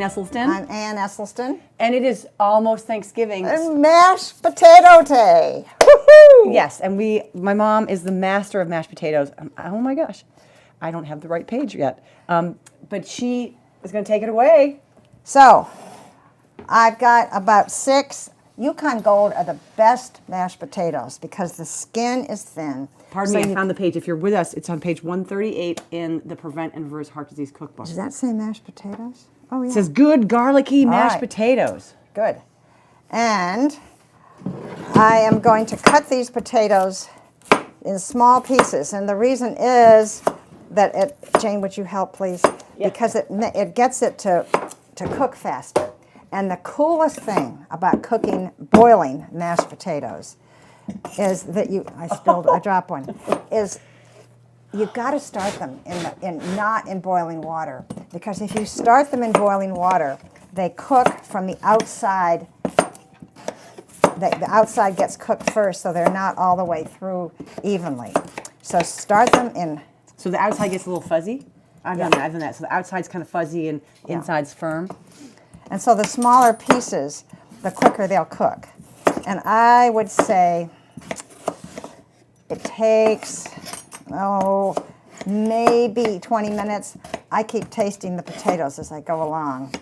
Esselstyn. I'm Ann Esselstyn. And it is almost Thanksgiving. And mashed potato day. Woohoo! Yes, and my mom is the master of mashed potatoes. Oh my gosh, I don't have the right page yet. But she is going to take it away. So, I've got about 6. Yukon Gold are the best mashed potatoes because the skin is thin. Pardon me, I found the page. If you're with us, it's on page 138 in the Prevent and Reverse Heart Disease Cookbook. Does that say mashed potatoes? Oh, yeah. It says good garlicky mashed potatoes. Good. And I am going to cut these potatoes in small pieces. And the reason is that Jane, would you help, please? Yeah. Because it gets it to cook faster. And the coolest thing about boiling mashed potatoes is that I dropped one, is you've got to start them not in boiling water. Because if you start them in boiling water, they cook from the outside. The outside gets cooked first, so they're not all the way through evenly. So start them in. So the outside gets a little fuzzy? I've done that. So the outside's kind of fuzzy and inside's firm. And so the smaller pieces, the quicker they'll cook. And I would say it takes, maybe 20 minutes. I keep tasting the potatoes as I go along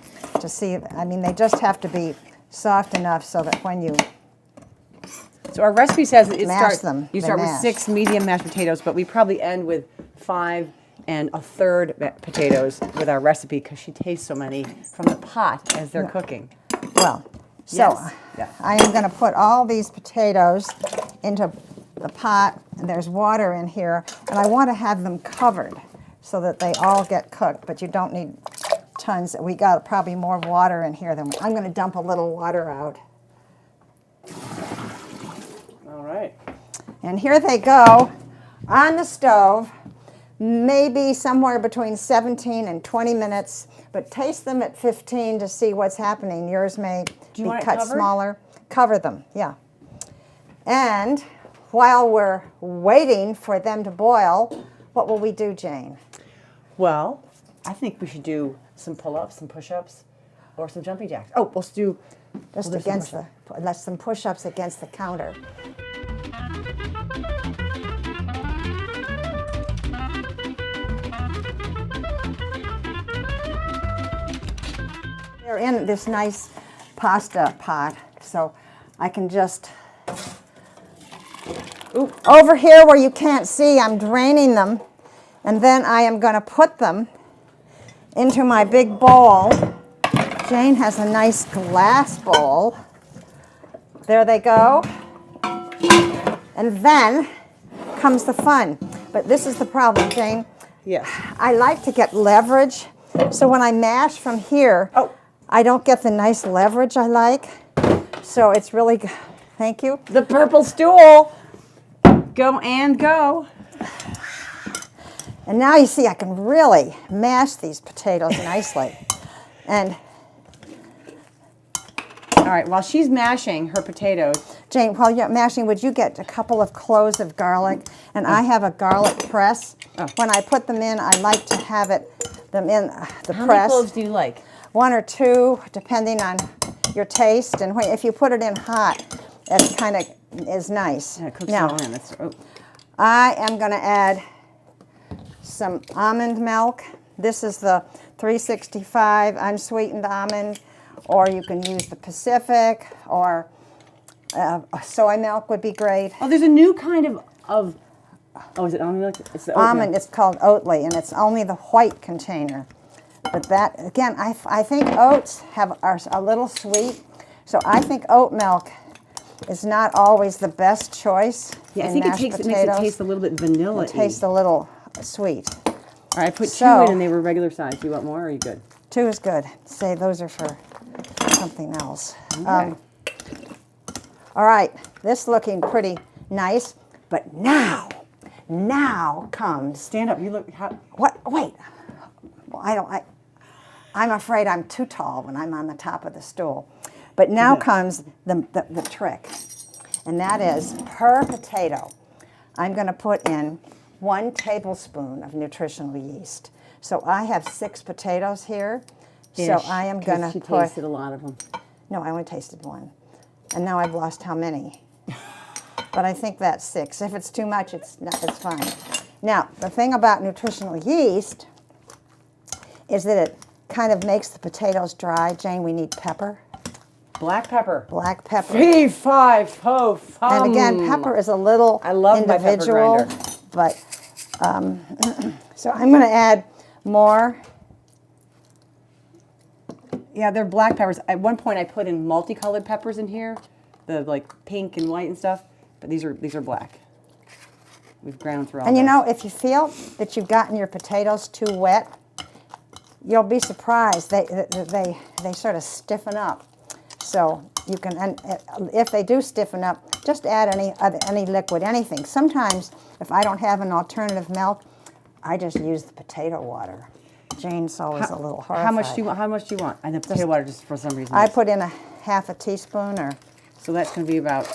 to see, they just have to be soft enough so that when you So our recipe says that you start with 6 medium mashed potatoes, but we probably end with 5 1/3 potatoes with our recipe because she tastes so many from the pot as they're cooking. Well, so I am going to put all these potatoes into the pot, and there's water in here, and I want to have them covered so that they all get cooked, but you don't need tons. We got probably more water in here than I'm going to dump a little water out. All right. And here they go on the stove. Maybe somewhere between 17 and 20 minutes, but taste them at 15 to see what's happening. Yours may be cut smaller. Cover them, yeah. And while we're waiting for them to boil, what will we do, Jane? Well, I think we should do some pull-ups, some push-ups, or some jumping jacks. Oh, let's do some push-ups against the counter. They're in this nice pasta pot, so I can just... Over here where you can't see, I'm draining them, and then I am going to put them into my big bowl. Jane has a nice glass bowl. There they go. And then comes the fun. But this is the problem, Jane. Yes. I like to get leverage, so when I mash from here, I don't get the nice leverage I like. So it's really good. Thank you. The purple stool. Go and go. And now you see I can really mash these potatoes nicely. And all right, while she's mashing her potatoes. Jane, while you're mashing, would you get a couple of cloves of garlic? And I have a garlic press. When I put them in, I like to have them in the press. How many cloves do you like? 1 or 2, depending on your taste. And if you put it in hot, it kind of is nice. Yeah, it cooks now, all in. I am going to add some almond milk. This is the 365 unsweetened almond, or you can use the Pacific, or soy milk would be great. Oh, there's a new kind of is it almond milk? It's the oat almond. milk. It's called Oatly, and it's only the white container. But that, again, I think oats are a little sweet, so I think oat milk is not always the best choice. Yeah, I think it makes it taste a little bit vanilla-y. It tastes a little sweet. All right, I put 2 in and they were regular size. Do you want more or are you good? 2 is good. Say those are for something else. Okay. All right, this looking pretty nice, but now comes... Stand up. You look... What? Wait. Well, I'm afraid I'm too tall when I'm on the top of the stool. But now comes the trick, and that is per potato, I'm going to put in 1 tablespoon of nutritional yeast. So I have 6 potatoes here. So I am going to She put... tasted a lot of them. No, I only tasted one. And now I've lost how many. But I think that's 6. If it's too much, it's fine. Now, the thing about nutritional yeast is that it kind of makes the potatoes dry. Jane, we need pepper. Black pepper. Black pepper. 3, 5, ho, fum. And again, pepper is a little I love my pepper individual, grinder. but so I'm going to add more. Yeah, they're black peppers. At one point, I put in multicolored peppers in here, the like pink and white and stuff. But these are black. We've ground through all. And you this. know, if you feel that you've gotten your potatoes too wet, you'll be surprised. They sort of stiffen up. So you can, and if they do stiffen up, just add any liquid, anything. Sometimes, if I don't have an alternative milk, I just use the potato water. Jane's always a little horrified. How much do you want? How much do you want? And the potato water, just for some reason. I put in half a teaspoon, or. So that's going to be about,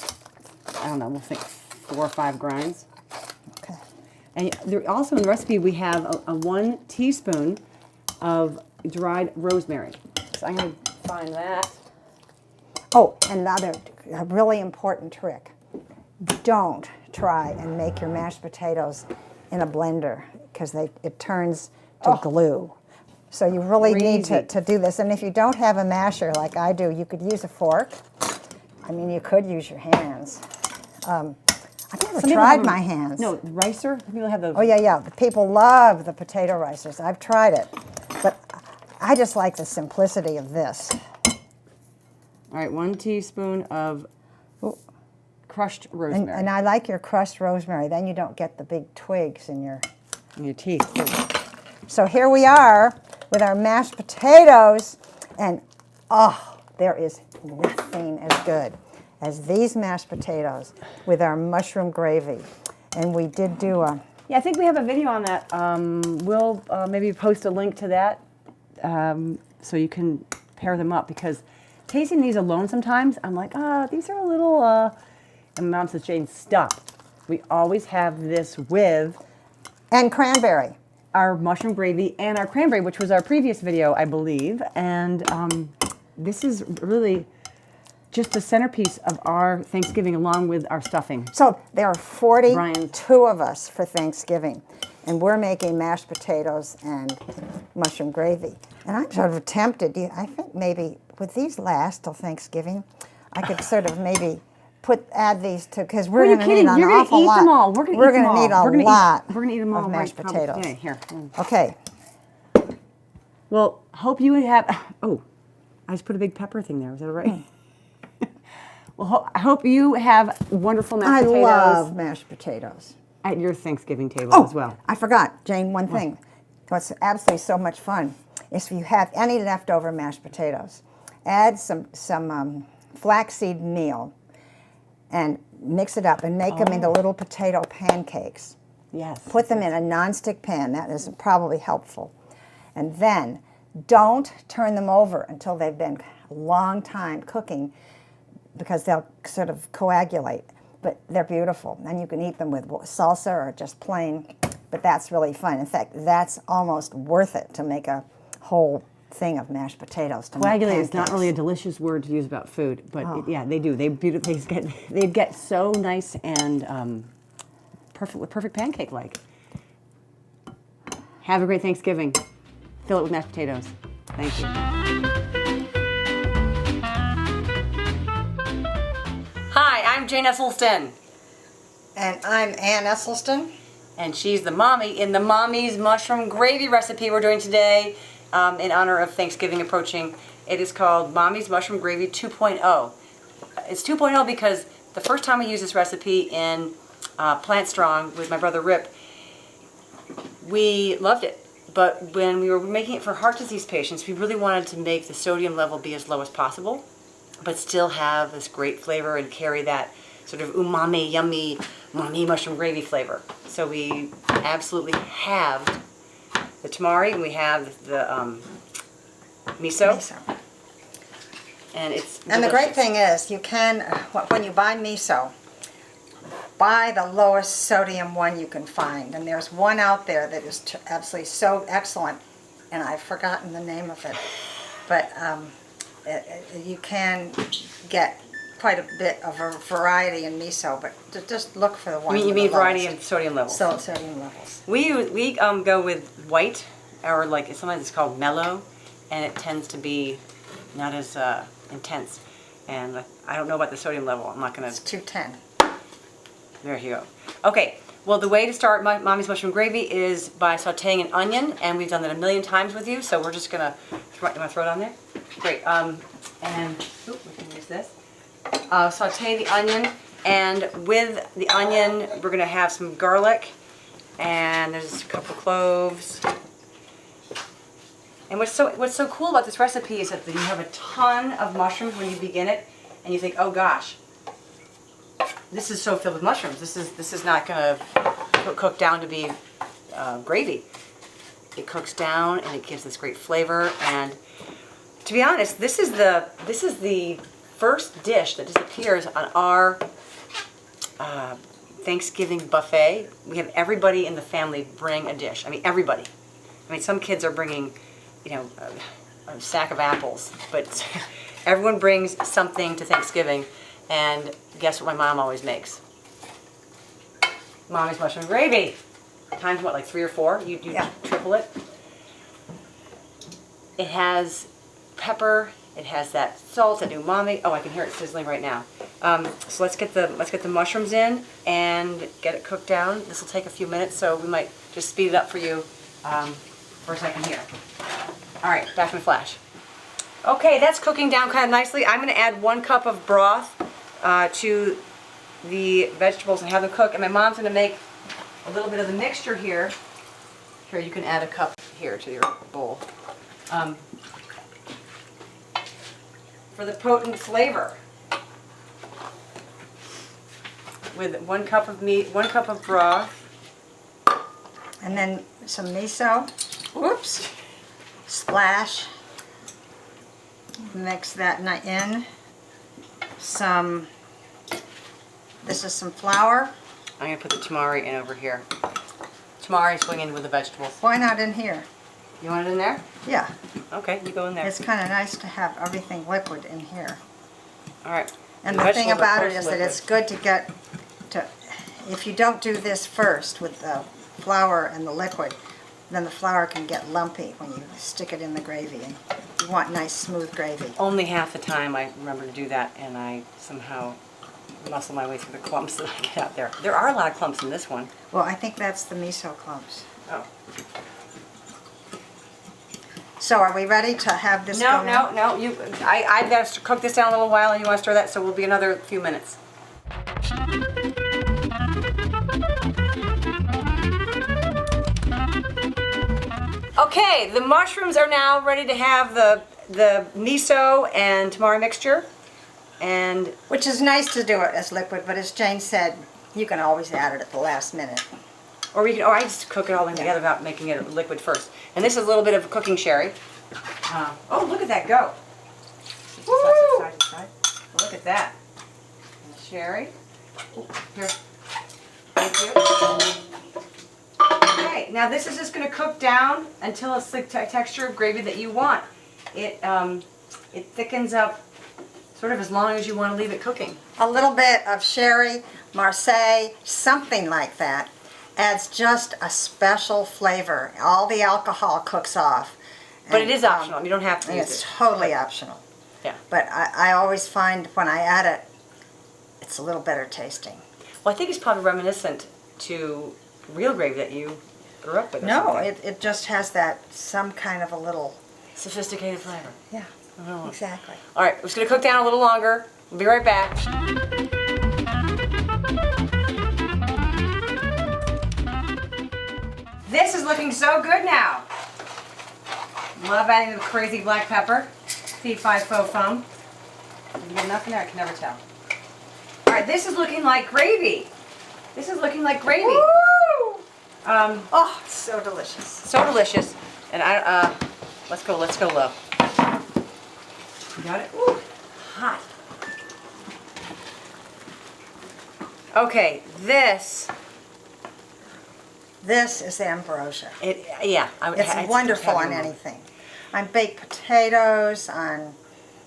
I don't know, we'll think 4 or 5 grinds. Okay. And there, also in the recipe, we have a 1 teaspoon of dried rosemary. So I'm going to find that. Oh, another a really important trick. Don't try and make your mashed potatoes in a blender, because it turns to glue. So you really need to do this. And if you don't have a masher like I do, you could use a fork. I mean, you could use your hands. I've never tried my hands. No, the ricer. People have those. Oh, yeah. The people love the potato ricers. I've tried it. But I just like the simplicity of this. All right, 1 teaspoon of crushed rosemary. And I like your crushed rosemary. Then you don't get the big twigs in your teeth. So here we are with our mashed potatoes. And, there is nothing as good as these mashed potatoes with our mushroom gravy. And we did do a... Yeah, I think we have a video on that. We'll maybe post a link to that so you can pair them up, because tasting these alone sometimes, I'm like, these are a little... And Mom says, Jane, stop. We always have this with... And cranberry. Our mushroom gravy and our cranberry, which was our previous video, I believe. And this is really just the centerpiece of our Thanksgiving, along with our stuffing. So there are 42 of us for Thanksgiving, and we're making mashed potatoes and mushroom gravy. And I'm sort of tempted. I think maybe would these last till Thanksgiving? I could sort of maybe add these to, because we're going to need an awful lot. You're going to eat them all. We're going to need a lot. We're going to eat them all. Of mashed potatoes. Okay, here. Okay. Well, hope you have. Oh, I just put a big pepper thing there. Is that right? Well, I hope you have wonderful mashed potatoes. I love mashed potatoes. At your Thanksgiving table as well. I forgot, Jane, one thing. What's absolutely so much fun is if you have any leftover mashed potatoes, add some flaxseed meal and mix it up and make them into little potato pancakes. Yes. Put them in a nonstick pan. That is probably helpful. And then don't turn them over until they've been a long time cooking, because they'll sort of coagulate. But they're beautiful. And you can eat them with salsa or just plain. But that's really fun. In fact, that's almost worth it to make a whole thing of mashed potatoes. Coagulate is not really a delicious word to use about food, but yeah, they do. They get so nice and perfect pancake-like. Have a great Thanksgiving. Fill it with mashed potatoes. Thank you. Hi, I'm Jane Esselstyn. And I'm Ann Esselstyn. And she's the mommy in the Mommy's Mushroom Gravy recipe we're doing today in honor of Thanksgiving approaching. It is called Mommy's Mushroom Gravy 2.0. It's 2.0 because the first time I used this recipe in Plant Strong with my brother Rip, we loved it. But when we were making it for heart disease patients, we really wanted to make the sodium level be as low as possible, but still have this great flavor and carry that sort of umami, yummy, mommy mushroom gravy flavor. So we absolutely halved the tamari, and we have the miso. And it's delicious. And the great thing is, you can, when you buy miso, buy the lowest sodium one you can find. And there's one out there that is absolutely so excellent, and I've forgotten the name of it. but you can get quite a bit of a variety in miso, but just look for the one. You mean variety of sodium levels? So sodium levels. We go with white, or like sometimes it's called mellow, and it tends to be not as intense. And I don't know about the sodium level. I'm not gonna. It's 210. There you go. Okay. Well, the way to start Mommy's mushroom gravy is by sautéing an onion, and we've done that a million times with you. So we're just gonna. You want to throw it on there? Great. And we can use this. Sauté the onion, and with the onion, we're gonna have some garlic, and there's a couple cloves. And what's so cool about this recipe is that you have a ton of mushrooms when you begin it, and you think, oh gosh, this is so filled with mushrooms. This is not gonna cook down to be gravy. It cooks down, and it gives this great flavor. And to be honest, this is the first dish that disappears on our Thanksgiving buffet. We have everybody in the family bring a dish. I mean, everybody. I mean, some kids are bringing, you know, a sack of apples, but everyone brings something to Thanksgiving. And guess what my mom always makes? Mommy's mushroom gravy. Times what, like 3 or 4? You triple it. It has pepper. It has that salt, that umami. Oh, I can hear it sizzling right now. So let's get the mushrooms in and get it cooked down. This will take a few minutes, so we might just speed it up for you for a second here. All right, back in a flash. Okay, that's cooking down kind of nicely. I'm going to add 1 cup of broth to the vegetables and have them cook. And my mom's going to make a little bit of the mixture here. Here, you can add a cup here to your bowl. For the potent flavor. With 1 cup of meat, 1 cup of broth. And then some miso. Whoops. Splash. Mix that in. This is some flour. I'm going to put the tamari in over here. Tamari's going in with the vegetables. Why not in here? You want it in there? Yeah. Okay, you go in there. It's kind of nice to have everything liquid in here. All right. And the thing about it is that it's good to get to, if you don't do this first with the flour and the liquid, then the flour can get lumpy when you stick it in the gravy. And you want nice, smooth gravy. Only half the time I remember to do that, and I somehow muscle my way through the clumps that I get out there. There are a lot of clumps in this one. Well, I think that's the miso clumps. Oh. So are we ready to have this No. go I've got to cook this down a little while, and you want to stir that, so we'll be another few minutes. Okay, the mushrooms are now ready to have the miso and tamari mixture. And Which is nice to do it as liquid, but as Jane said, you can always add it at the last minute. or I just cook it all in together without making it liquid first. And this is a little bit of cooking sherry. Oh, look at that go! Woo! Side to side. Look at that. And the sherry. Ooh, here. Thank you. Okay, now this is just going to cook down until it's the texture of gravy that you want. It thickens up sort of as long as you want to leave it cooking. A little bit of sherry, Marseille, something like that, adds just a special flavor. All the alcohol cooks off. But it is optional. You don't have to use It's it. totally optional. Yeah. But I always find when I add it, it's a little better tasting. Well, I think it's probably reminiscent to real gravy that you grew up with. Or No, something. it just has that, some kind of a little... Sophisticated flavor. Yeah, Oh. exactly. All right, we're just going to cook down a little longer. We'll be right back. This is looking so good now. Love adding the crazy black pepper. Fee-fi faux fum. You get enough in there? I can never tell. All right, this is looking like gravy. This is looking like gravy. Woo! Oh, It's so delicious. so delicious. And let's go low. You got it? Ooh, hot. Okay, this This is ambrosia. yeah. It's wonderful on anything. on baked potatoes, on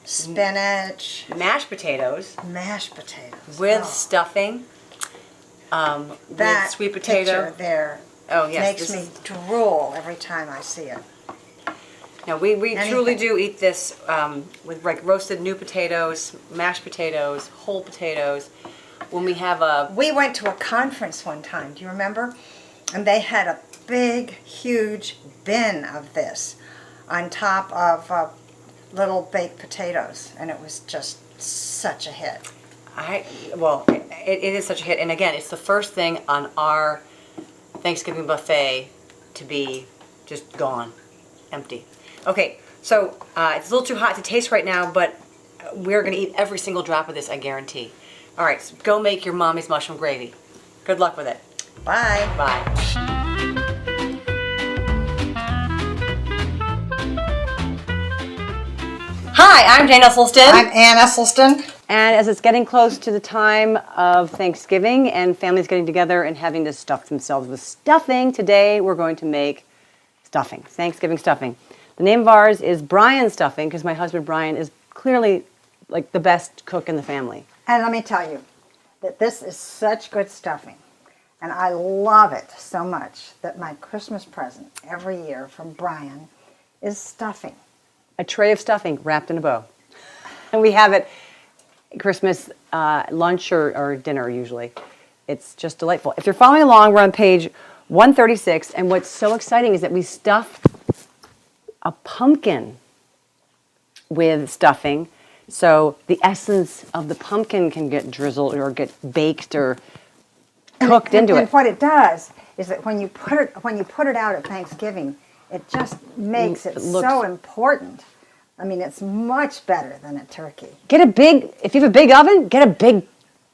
spinach, Mashed potatoes mashed potatoes. with stuffing, with sweet potato. Picture there Oh, yes. makes me drool every time I see it. No, we truly do eat this with like roasted new potatoes, mashed potatoes, whole potatoes. When we have We went to a conference one time, do you remember? And they had a big, huge bin of this on top of little baked potatoes, and it was just such a hit. It is such a hit, and again, it's the first thing on our Thanksgiving buffet to be just gone, empty. Okay, so it's a little too hot to taste right now, but we're going to eat every single drop of this, I guarantee. All right, so go make your mommy's mushroom gravy. Good luck with it. Bye. Bye. Hi, I'm Jane Esselstyn. I'm Ann Esselstyn. And as it's getting close to the time of Thanksgiving and families getting together and having to stuff themselves with stuffing, today we're going to make stuffing, Thanksgiving stuffing. The name of ours is Brian's Stuffing because my husband Brian is clearly like the best cook in the family. And let me tell you that this is such good stuffing. And I love it so much that my Christmas present every year from Brian is stuffing. A tray of stuffing wrapped in a bow. And we have it Christmas lunch or dinner usually. It's just delightful. If you're following along, we're on page 136, and what's so exciting is that we stuffed a pumpkin with stuffing, so the essence of the pumpkin can get drizzled or get baked or cooked into it. And what it does is that when you put it out at Thanksgiving, it just makes it so important. I mean, it's much better than a turkey. If you have a big oven, get a big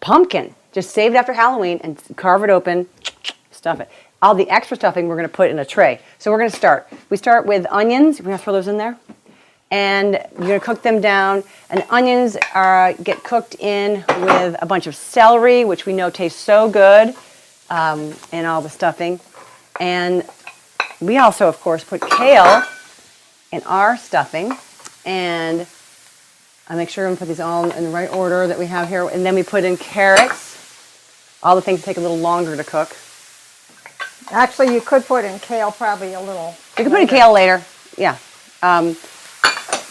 pumpkin. Just save it after Halloween and carve it open, stuff it. All the extra stuffing we're going to put in a tray. So we're going to start. We start with onions. We're going to throw those in there. And you're going to cook them down. And onions get cooked in with a bunch of celery, which we know tastes so good in all the stuffing. And we also, of course, put kale in our stuffing. And I make sure I'm put these all in the right order that we have here. And then we put in carrots. All the things take a little longer to cook. Actually, you could put in kale probably a little. You can put in kale later. Yeah.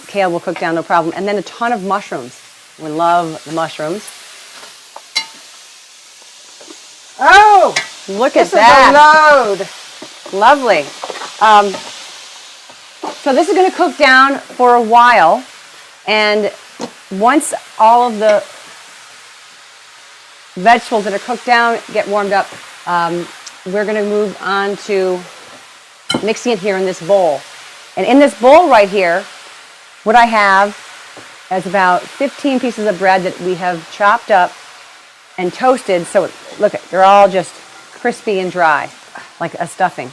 Kale will cook down, no problem. And then a ton of mushrooms. We love the mushrooms. Oh! Look at this that. Is a load. Lovely. So this is going to cook down for a while. And once all of the vegetables that are cooked down get warmed up, we're going to move on to mixing it here in this bowl. And in this bowl right here, what I have is about 15 pieces of bread that we have chopped up and toasted. So look, they're all just crispy and dry, like a stuffing.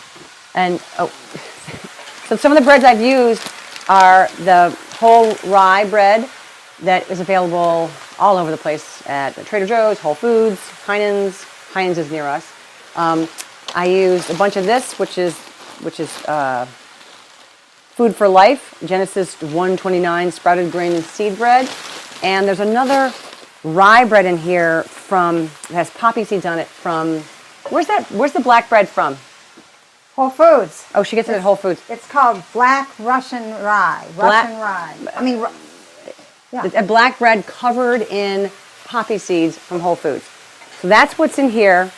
And so some of the breads I've used are the whole rye bread that is available all over the place at Trader Joe's, Whole Foods, Heinen's. Heinen's is near us. I used a bunch of this, which is Food for Life, Genesis 129 sprouted grain and seed bread. And there's another rye bread in here that has poppy seeds on it from, where's the black bread from? Whole Foods. Oh, she gets it at Whole Foods. It's called Black Russian Rye. Russian rye. I mean, yeah. A black bread covered in poppy seeds from Whole Foods. So that's what's in here.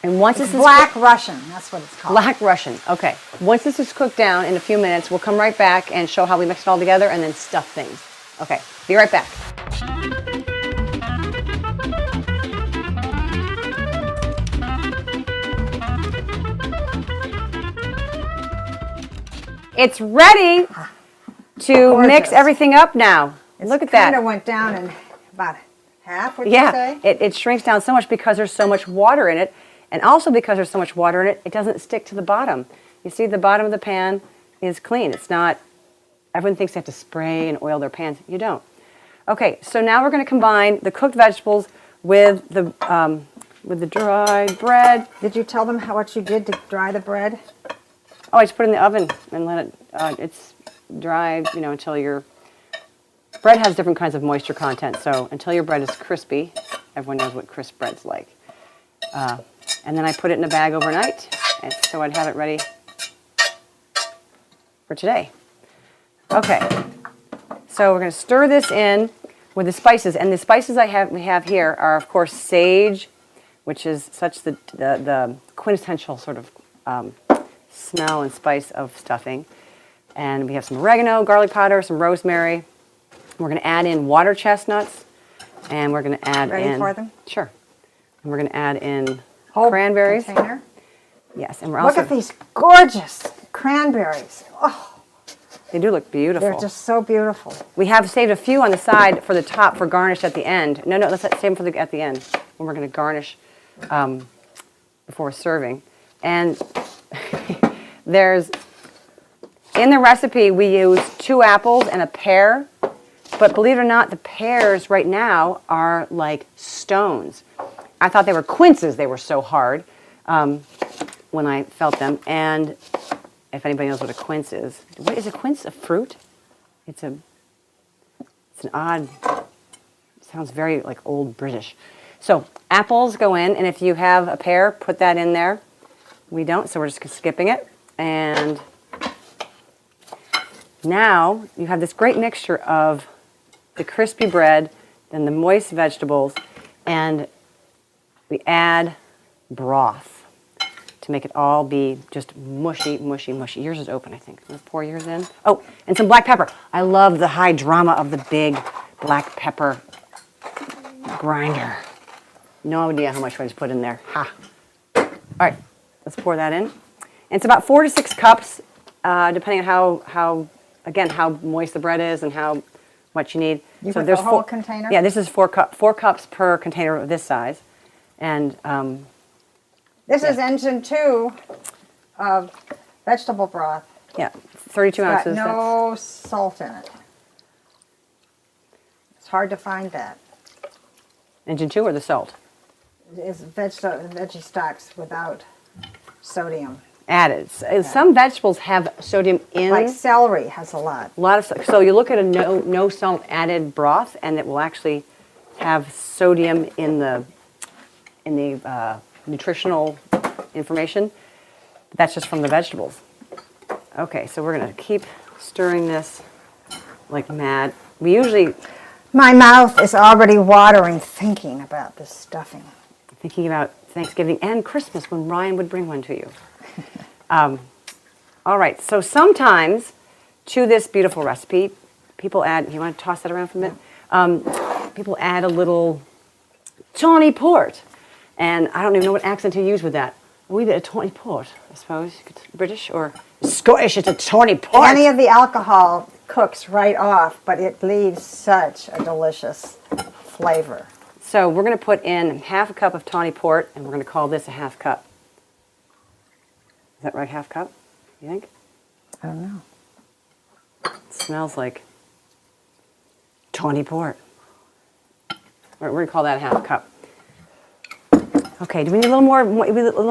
And once this is Black Russian, that's what it's called. Black Russian, okay. Once this is cooked down in a few minutes, we'll come right back and show how we mix it all together and then stuff things. Okay, be right back. It's ready to mix everything up now. Look at that. It kind of went down in about half, would you say? Yeah, it shrinks down so much because there's so much water in it. And also because there's so much water in it, it doesn't stick to the bottom. You see the bottom of the pan is clean. It's not, everyone thinks they have to spray and oil their pans. You don't. Okay, so now we're going to combine the cooked vegetables with the dried bread. Did you tell them what you did to dry the bread? Oh, I just put it in the oven and let it, it's dry, you know, until your bread has different kinds of moisture content. So until your bread is crispy, everyone knows what crisp bread's like. And then I put it in a bag overnight, and so I'd have it ready for today. Okay, so we're going to stir this in with the spices, and the spices we have here are, of course, sage, which is such the quintessential sort of smell and spice of stuffing. And we have some oregano, garlic powder, some rosemary. We're going to add in water chestnuts, and we're going to add in... Ready for them? Sure. And we're going to add in Whole cranberries. Container. Yes, and we're also... Look at these gorgeous cranberries. Oh, they do look beautiful. they're just so beautiful. We have saved a few on the side for the top for garnish at the end. No, let's save them at the end when we're going to garnish before serving. And there's... In the recipe, we use 2 apples and a pear, but believe it or not, the pears right now are like stones. I thought they were quinces. They were so hard when I felt them. And if anybody knows what a quince is, what is a quince? A fruit? It's an odd. Sounds very like old British. So apples go in, and if you have a pear, put that in there. We don't, so we're just skipping it. And now you have this great mixture of the crispy bread, then the moist vegetables, and we add broth to make it all be just mushy, mushy, mushy. Yours is open, I think. Let's pour yours in. Oh, and some black pepper. I love the high drama of the big black pepper grinder. No idea how much I just put in there. Ha. All right, let's pour that in. And it's about 4 to 6 cups, depending on how moist the bread is and how much you need. You put the whole container? Yeah, this is 4 cups per container of this size. And this is engine 2 of vegetable broth. Yeah, 32 It's ounces. got no salt in it. It's hard to find that. Engine 2 or the salt? It's veggie stocks without sodium. Added. Some vegetables have sodium in. Like celery has a lot. A lot of. So you look at a no salt added broth, and it will actually have sodium in the nutritional information. That's just from the vegetables. Okay, so we're going to keep stirring this like mad. We usually... My mouth is already watering thinking about this stuffing. Thinking about Thanksgiving and Christmas when Ryan would bring one to you. All right, so sometimes to this beautiful recipe, people add... You want to toss that around for a minute? People add a little tawny port. And I don't even know what accent to use with that. A wee bit of tawny port, I suppose. British or Scottish, it's a tawny port. Any of the alcohol cooks right off, but it leaves such a delicious flavor. So we're going to put in half a cup of tawny port, and we're going to call this a half cup. Is that right, half cup, you think? I don't know. It smells like tawny port. We're going to call that a half cup. Okay, do we need a little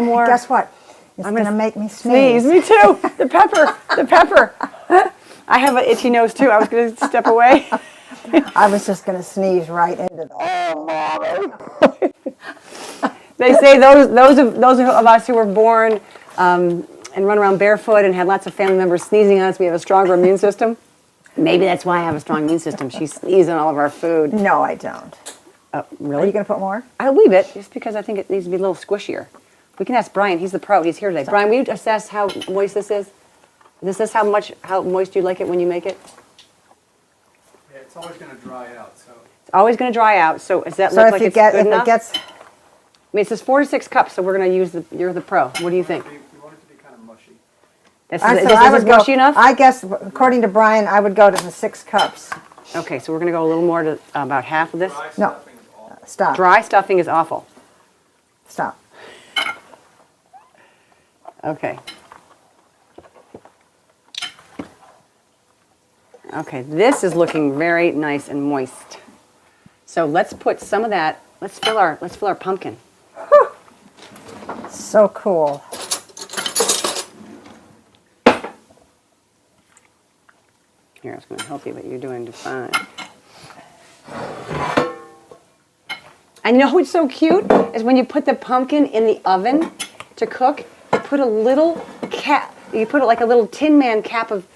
more? Guess what? It's going to make me sneeze. Me too. The pepper. I have an itchy nose too. I was going to step away. I was just going to sneeze right into the... They say those of us who were born and run around barefoot and had lots of family members sneezing on us, we have a stronger immune system. Maybe that's why I have a strong immune system. She sneezes on all of our food. No, I don't. Really? Are you going to put more? I'll leave it, just because I think it needs to be a little squishier. We can ask Brian. He's the pro. He's here today. Brian, will you assess how moist this is? Is this how moist you like it when you make it? Yeah, it's always going to dry out. So It's always going to dry out. So does that look like it's good enough? I mean, it says 4 to 6 cups, so we're going to use you're the pro. What do you think? we want it to be kind of mushy. This is mushy enough? I guess, according to Brian, I would go to the 6 cups. Okay, so we're going to go a little more to about half of this. No. Stop. Dry stuffing is awful. Stop. Okay. Okay, this is looking very nice and moist. So let's put some of that. Let's fill our pumpkin. Whew. So cool. Here, I was going to help you, but you're doing just fine. And you know what's so cute is when you put the pumpkin in the oven to cook, you put a little cap. You put like a little Tin Man cap of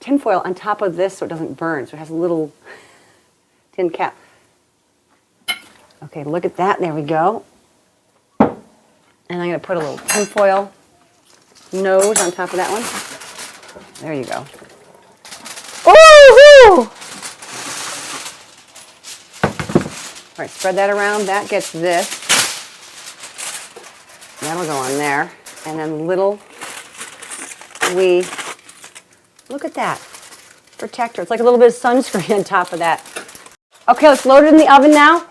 tin foil on top of this so it doesn't burn. So it has a little tin cap. Okay, look at that. There we go. And I'm going to put a little tin foil nose on top of that one. There you go. Woo-hoo! All right, spread that around. That gets this. That'll go on there. And then little wee, look at that, protector. It's like a little bit of sunscreen on top of that. Okay, let's load it in the oven now.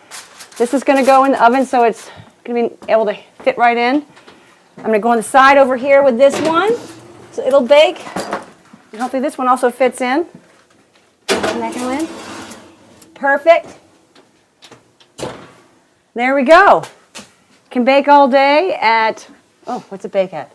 This is going to go in the oven so it's going to be able to fit right in. I'm going to go on the side over here with this one, so it'll bake. And hopefully this one also fits in. Isn't that going in? Perfect. There we go. Can bake all day at, oh, what's it bake at?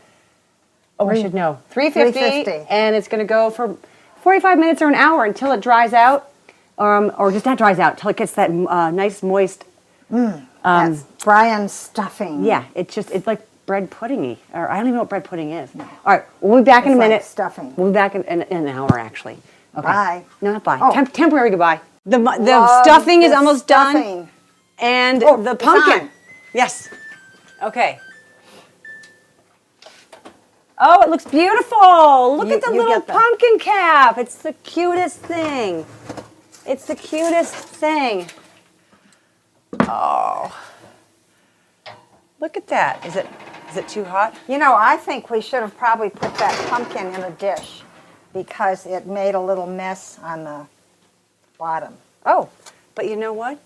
Oh, I should know. 350, and it's going to go for 45 minutes or an hour until it dries out, or just not dries out, until it gets that nice moist. That's Brian stuffing. Yeah, it's like bread pudding-y, or I don't even know what bread pudding is. All right, we'll be back in a minute. Like stuffing. We'll be back in an hour, actually. Okay. Bye. No, not bye. Oh. Temporary goodbye. The stuffing is almost done, stuffing. and Oh, the it's pumpkin. on. Yes. Okay. Oh, it looks beautiful. Look at the you little get the- pumpkin cap. It's the cutest thing. It's the cutest thing. Oh. Look at that. Is it too hot? You know, I think we should have probably put that pumpkin in a dish because it made a little mess on the bottom. Oh, but you know what?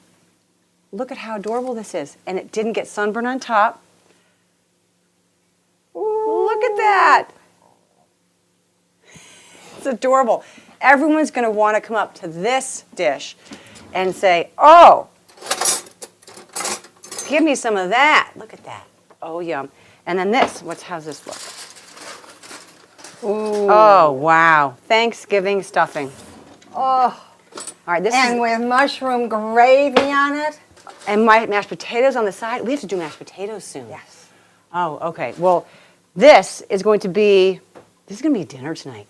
Look at how adorable this is. And it didn't get sunburned on top. Ooh, look at that. It's adorable. Everyone's going to want to come up to this dish and say, oh, give me some of that. Look at that. Oh, yum. And then this, how's this look? Ooh. Oh, wow. Thanksgiving stuffing. Oh. All right, this And is, with mushroom gravy on it. and my mashed potatoes on the side. We have to do mashed potatoes soon. Yes. Oh, okay. Well, this is going to be dinner tonight.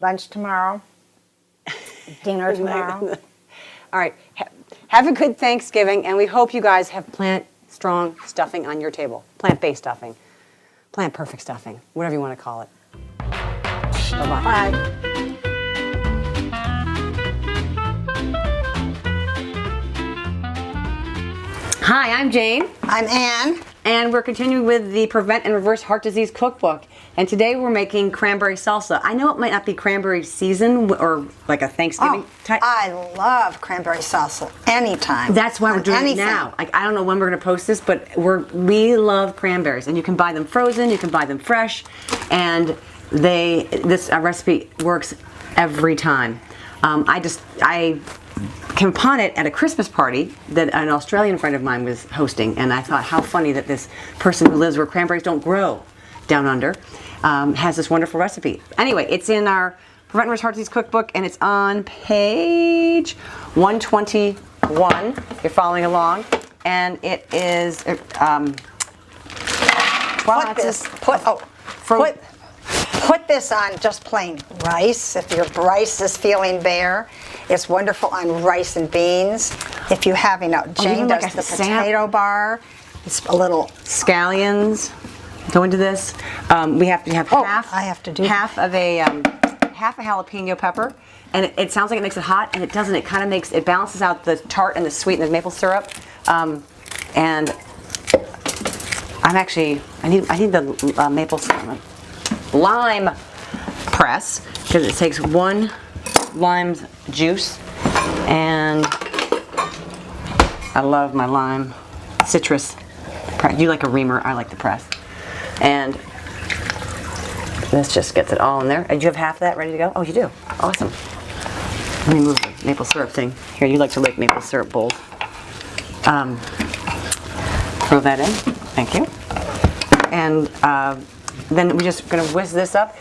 Lunch tomorrow. Dinner tomorrow. All right. Have a good Thanksgiving, and we hope you guys have plant-strong stuffing on your table. Plant-based stuffing. Plant-perfect stuffing. Whatever you want to call it. Bye-bye. Bye. Hi, I'm Jane. I'm Ann. And we're continuing with the Prevent and Reverse Heart Disease Cookbook. And today we're making cranberry salsa. I know it might not be cranberry season or like a Thanksgiving type. I love cranberry salsa anytime. That's why we're On doing anything. it now. Like, I don't know when we're going to post this, but we love cranberries. And you can buy them frozen, you can buy them fresh. And this recipe works every time. I came upon it at a Christmas party that an Australian friend of mine was hosting, and I thought how funny that this person who lives where cranberries don't grow down under has this wonderful recipe. Anyway, it's in our Prevent and Reverse Heart Disease Cookbook, and it's on page 121. You're following along, and it is 12 ounces. Put this on just plain rice. If your rice is feeling bare, it's wonderful on rice and beans. If you have, Jane even like does a the sap- potato bar. It's a little. Scallions go into this. We have to have half. I have to do half of a half a jalapeno pepper, and it sounds like it makes it hot, and it doesn't. It kind of it balances out the tart and the sweet and the maple syrup. And I need the maple syrup. Lime press, because it takes 1 lime's juice, and I love my lime citrus press. You like a reamer, I like the press. And this just gets it all in there. Do you have half of that ready to go? Oh, you do. Awesome. Let me move the maple syrup thing. Here, you like to lick maple syrup bowls. Throw that in. Thank you. And then we're just going to whisk this up.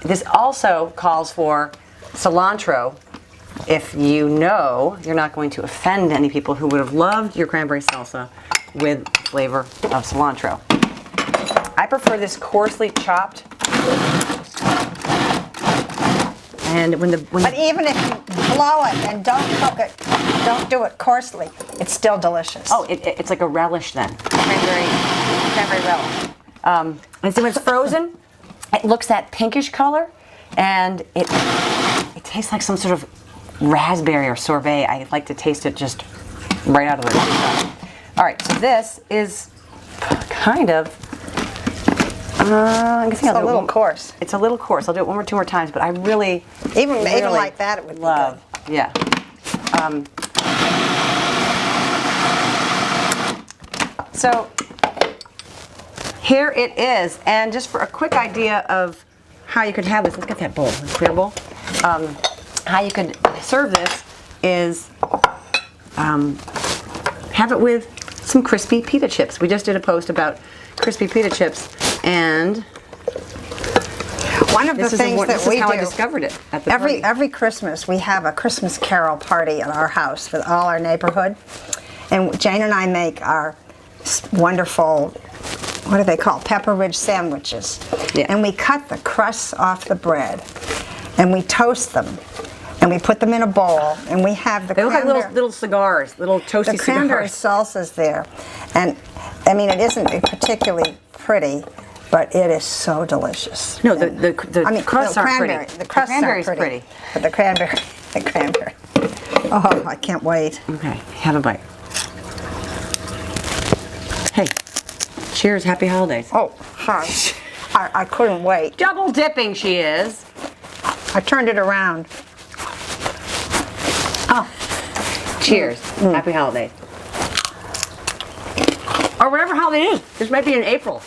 This also calls for cilantro if you know you're not going to offend any people who would have loved your cranberry salsa with flavor of cilantro. I prefer this coarsely chopped. And But even if you blow it and don't cook it, don't do it coarsely, it's still delicious. Oh, it's like a relish then. Cranberry relish. And so when it's frozen, it looks that pinkish color, and it tastes like some sort of raspberry or sorbet. I like to taste it just right out of the All right, so this is kind of, I guess It's a little coarse. It's a little coarse. I'll do it 2 more times, but I really, Even really like that, it would love. be good. Yeah. So here it is, and just for a quick idea of how you could have this, let's get that bowl, a clear bowl. How you could serve this is have it with some crispy pita chips. We just did a post about crispy pita chips, and One of the things that this we is how do, I discovered it at the party. every Christmas we have a Christmas carol party at our house for all our neighborhood, and Jane and I make our wonderful, what do they call, pepper ridge sandwiches. Yeah. And we cut the crusts off the bread, and we toast them, and we put them in a bowl, and we have the They look like cranberry- little cigars, little toasty the cranberry cigars. salsa's there, and I mean it isn't particularly pretty, but it is so delicious. No, the crusts aren't cranberry. pretty. The crusts cranberry's aren't pretty. but the cranberry. Oh, I can't wait. Okay, have a bite. Hey, cheers, happy holidays. Oh, sorry. I couldn't wait. Double dipping she is. I turned it around. Oh, Cheers, happy holidays. Or whatever holiday it is. This might be in April.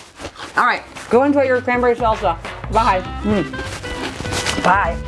All right, go enjoy your cranberry salsa. Bye. bye.